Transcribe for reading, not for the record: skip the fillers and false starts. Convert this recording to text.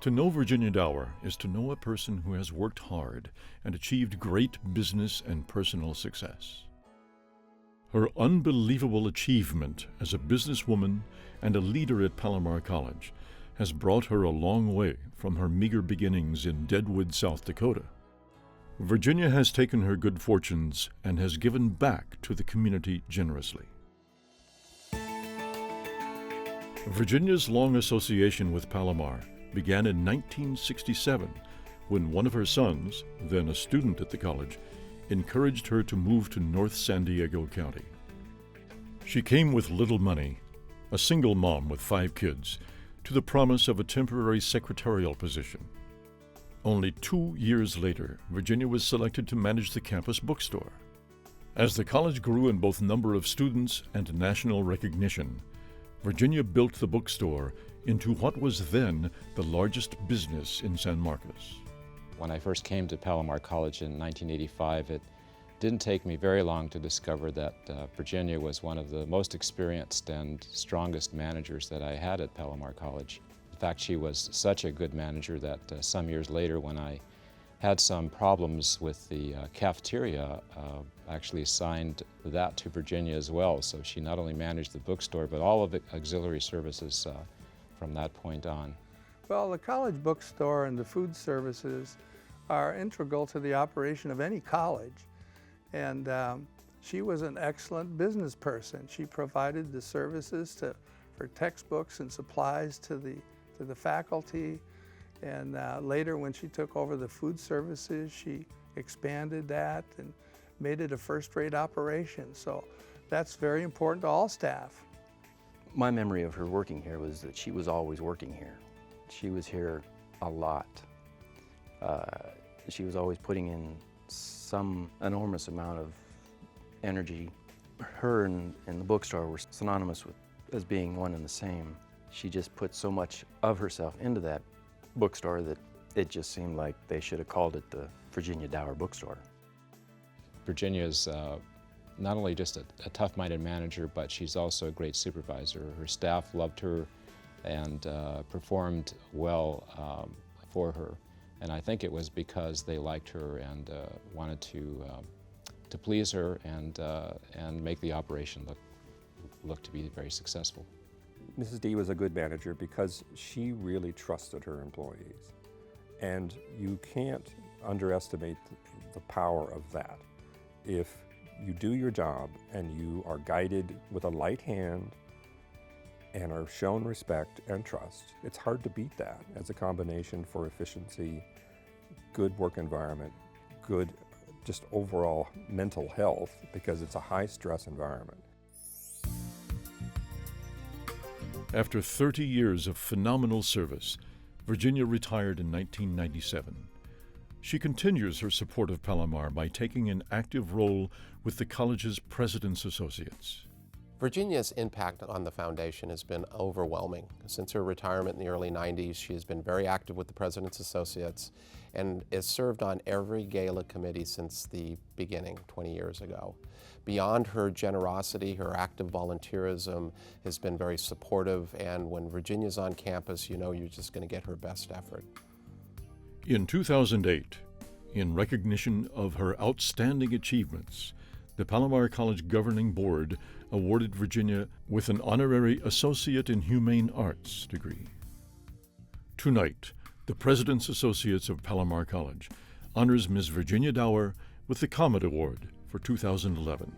To know Virginia Dower is to know a person who has worked hard and achieved great business and personal success. Her unbelievable achievement as a businesswoman and a leader at Palomar College has brought her a long way from her meager beginnings in Deadwood, South Dakota. Virginia has taken her good fortunes and has given back to the community generously. Virginia's long association with Palomar began in 1967 when one of her sons, then a student at the college, encouraged her to move to North San Diego County. She came with little money, a single mom with 5 kids, to the promise of a temporary secretarial position. Only 2 years later, Virginia was selected to manage the campus bookstore. As the college grew in both number of students and national recognition, Virginia built the bookstore into what was then the largest business in San Marcos. When I first came to Palomar College in 1985, it didn't take me very long to discover that Virginia was one of the most experienced and strongest managers that I had at Palomar College. In fact, she was such a good manager that some years later, when I had some problems with the cafeteria, I actually assigned that to Virginia as well. So she not only managed the bookstore, but all of the auxiliary services from that point on. Well, the college bookstore and the food services are integral to the operation of any college. And she was an excellent business person. She provided the services for textbooks and supplies to the faculty. And later, when she took over the food services, she expanded that and made it a first-rate operation. So that's very important to all staff. My memory of her working here was that she was always working here. She was here a lot. She was always putting in some enormous amount of energy. Her and the bookstore were synonymous with as being one and the same. She just put so much of herself into that bookstore that it just seemed like they should have called it the Virginia Dower Bookstore. Virginia is not only just a tough-minded manager, but she's also a great supervisor. Her staff loved her and performed well for her. And I think it was because they liked her and wanted to please her and make the operation look to be very successful. Mrs. D was a good manager because she really trusted her employees. And you can't underestimate the power of that. If you do your job and you are guided with a light hand and are shown respect and trust, it's hard to beat that as a combination for efficiency, good work environment, good just overall mental health, because it's a high-stress environment. After 30 years of phenomenal service, Virginia retired in 1997. She continues her support of Palomar by taking an active role with the college's President's Associates. Virginia's impact on the foundation has been overwhelming. Since her retirement in the early 90s, she has been very active with the President's Associates and has served on every gala committee since the beginning 20 years ago. Beyond her generosity, her active volunteerism has been very supportive, and when Virginia's on campus, you know you're just going to get her best effort. In 2008, in recognition of her outstanding achievements, the Palomar College Governing Board awarded Virginia with an honorary Associate in Humane Arts degree. Tonight, the President's Associates of Palomar College honors Ms. Virginia Dower with the Comet Award for 2011.